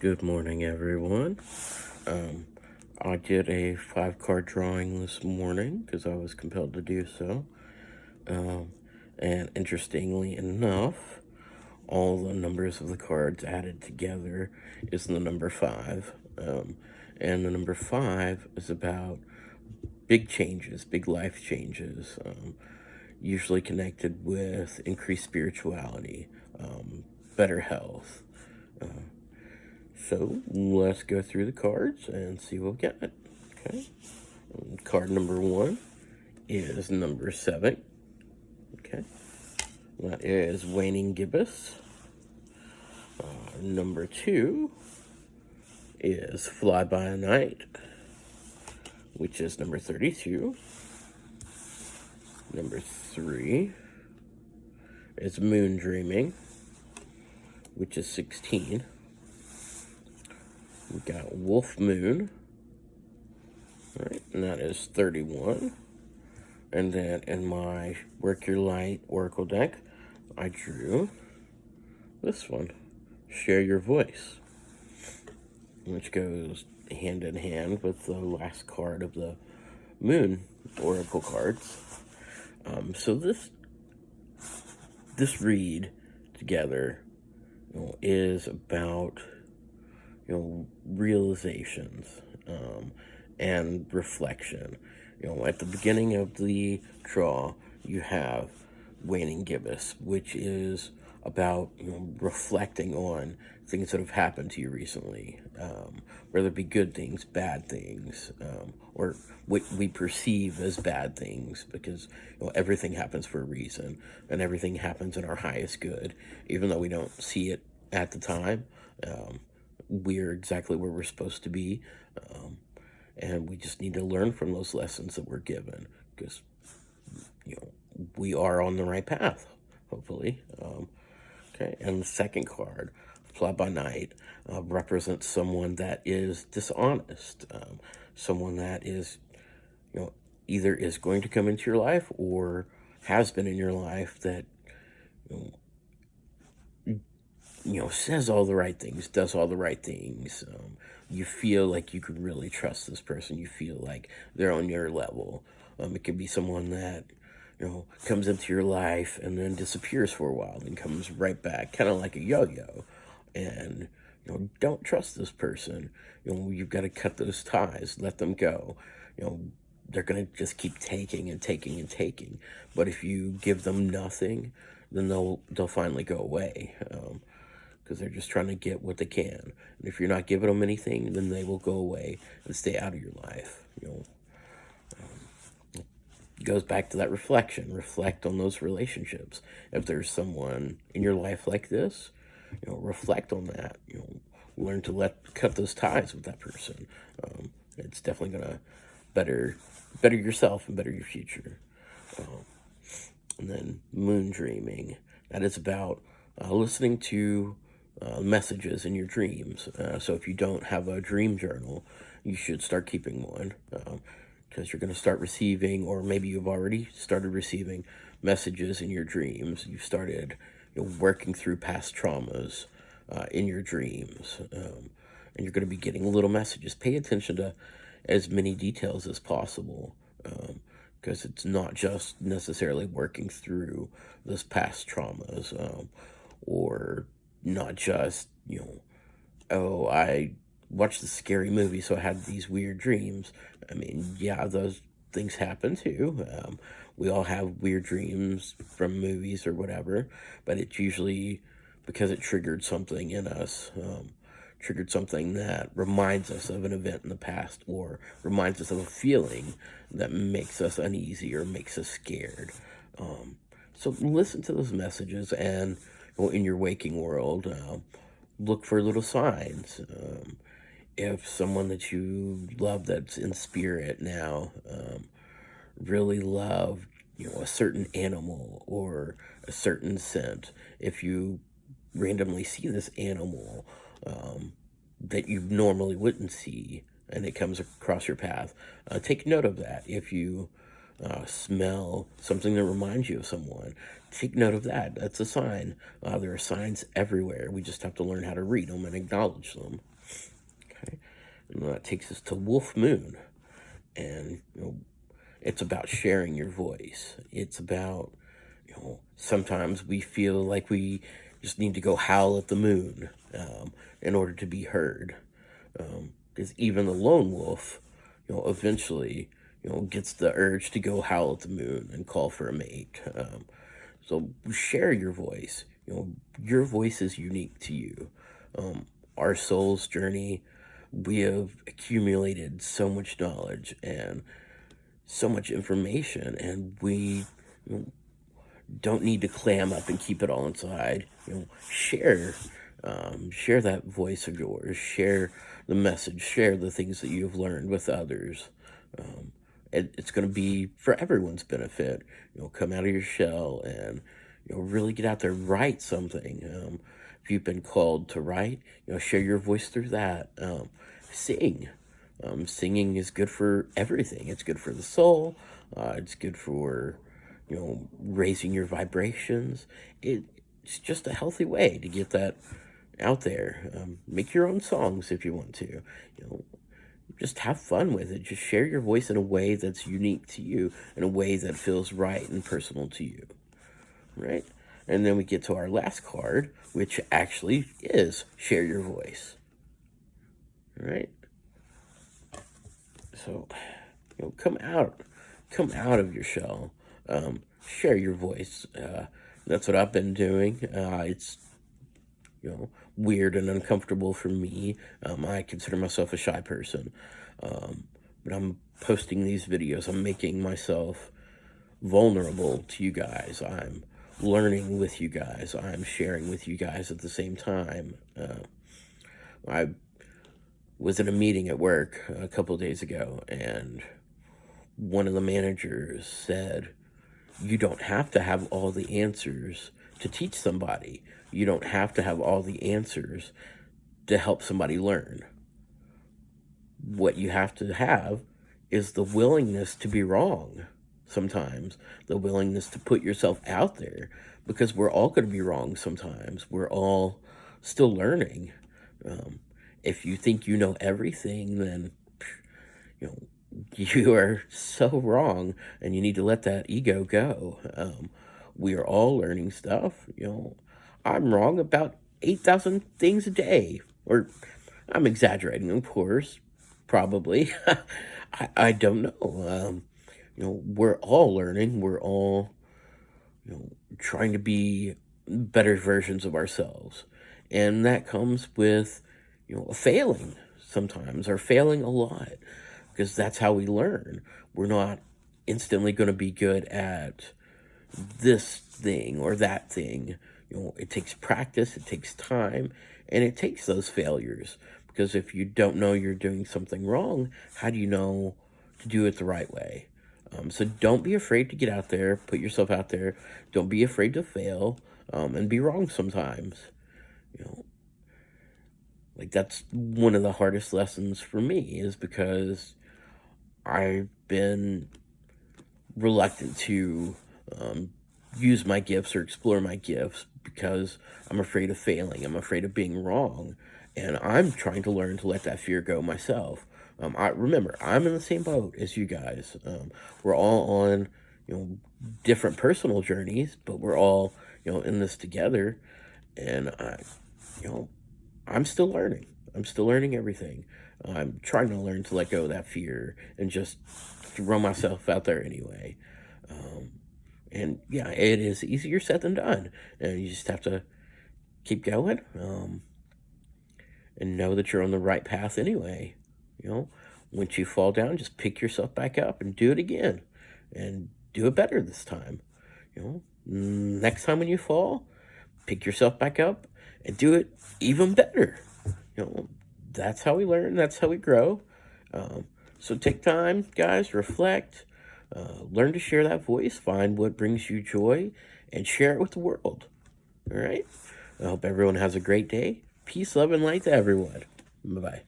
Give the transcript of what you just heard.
Good morning, everyone. Um, I did a 5 card drawing this morning because I was compelled to do so. Um, and interestingly enough, all the numbers of the cards added together is the number 5. And the number 5 is about big changes, big life changes, usually connected with increased spirituality, better health. Uh, So let's go through the cards and see what we got. Okay. Card number 1 is number 7. Okay. That is Waning Gibbous. Number 2 is Fly By a Night, which is number 32. Number 3 is Moon Dreaming, which is 16. We got Wolf Moon, all right, and that is 31. And then in my Work Your Light Oracle deck, I drew this one, Share Your Voice, which goes hand in hand with the last card of the Moon Oracle cards. So this read together, is about realizations, and reflection. At the beginning of the draw, you have Waning Gibbous, which is about reflecting on things that have happened to you recently, whether it be good things, bad things, or what we perceive as bad things, because everything happens for a reason, and everything happens in our highest good, even though we don't see it at the time. We're exactly where we're supposed to be, and we just need to learn from those lessons that we're given, because we are on the right path, hopefully. Okay, and the second card, Fly By Night, represents someone that is dishonest, someone that is, either is going to come into your life or has been in your life, that says all the right things, does all the right things. You feel like you could really trust this person. You feel like they're on your level. It could be someone that, comes into your life and then disappears for a while, then comes right back, kind of like a yo-yo. And, don't trust this person. You've got to cut those ties, let them go. They're going to just keep taking and taking and taking. But if you give them nothing, then they'll finally go away. Because they're just trying to get what they can. And if you're not giving them anything, then they will go away and stay out of your life. It goes back to that reflection. Reflect on those relationships. If there's someone in your life like this, reflect on that. Learn to cut those ties with that person. It's definitely gonna better yourself and better your future. And then Moon Dreaming. That is about listening to messages in your dreams. So if you don't have a dream journal, you should start keeping one, because you're going to start receiving, or maybe you've already started receiving messages in your dreams. You've started working through past traumas in your dreams, and you're going to be getting little messages. Pay attention to as many details as possible, because it's not just necessarily working through those past traumas, or not just, oh, I watched the scary movie, so I had these weird dreams. I mean, yeah, those things happen too. We all have weird dreams from movies or whatever, but it's usually because it triggered something in us, triggered something that reminds us of an event in the past, or reminds us of a feeling that makes us uneasy or makes us scared. So listen to those messages, and in your waking world, look for little signs. If someone that you love that's in spirit now really love, a certain animal or a certain scent, if you randomly see this animal that you normally wouldn't see, and it comes across your path, take note of that. If you smell something that reminds you of someone, take note of that. That's a sign. There are signs everywhere. We just have to learn how to read them and acknowledge them. Okay, and that takes us to Wolf Moon, and it's about sharing your voice. It's about, sometimes we feel like we just need to go howl at the moon in order to be heard. Because even the lone wolf, eventually, gets the urge to go howl at the moon and call for a mate. So share your voice. Your voice is unique to you. Our soul's journey, we have accumulated so much knowledge and so much information, and we don't need to clam up and keep it all inside. Share, share that voice of yours. Share the message. Share the things that you've learned with others. It's going to be for everyone's benefit. Come out of your shell and really get out there, write something. If you've been called to write, share your voice through that. Sing. Singing is good for everything. It's good for the soul. It's good for raising your vibrations. It's just a healthy way to get that out there. Make your own songs if you want to. Just have fun with it. Just share your voice in a way that's unique to you, in a way that feels right and personal to you, right? And then we get to our last card, which actually is share your voice, right? So, come out of your shell, share your voice. That's what I've been doing. It's weird and uncomfortable for me. I consider myself a shy person, but I'm posting these videos. I'm making myself vulnerable to you guys. I'm learning with you guys. I'm sharing with you guys at the same time. I was in a meeting at work a couple of days ago, and one of the managers said, you don't have to have all the answers to teach somebody. You don't have to have all the answers to help somebody learn. What you have to have is the willingness to be wrong sometimes, the willingness to put yourself out there, because we're all going to be wrong sometimes. We're all still learning. If you think you know everything, then you are so wrong, and you need to let that ego go. We are all learning stuff. I'm wrong about 8,000 things a day, or I'm exaggerating, of course, probably. I don't know. We're all learning. We're all, trying to be better versions of ourselves, and that comes with, failing sometimes, or failing a lot, because that's how we learn. We're not instantly going to be good at this thing or that thing. It takes practice, it takes time, and it takes those failures. Because if you don't know you're doing something wrong, how do you know to do it the right way? So don't be afraid to get out there, put yourself out there. Don't be afraid to fail, and be wrong sometimes. Like, that's one of the hardest lessons for me, is because I've been reluctant to use my gifts or explore my gifts because I'm afraid of failing. I'm afraid of being wrong. And I'm trying to learn to let that fear go myself. Remember, I'm in the same boat as you guys. We're all on, different personal journeys, but we're all, in this together. And I'm still learning. I'm still learning everything. I'm trying to learn to let go of that fear and just throw myself out there anyway. And yeah, it is easier said than done. And you just have to keep going, and know that you're on the right path anyway. Once you fall down, just pick yourself back up and do it again, and do it better this time. Next time when you fall, pick yourself back up and do it even better. That's how we learn. That's how we grow. So take time, guys, reflect, learn to share that voice, find what brings you joy, and share it with the world. All right? I hope everyone has a great day. Peace, love, and light to everyone. Bye-bye.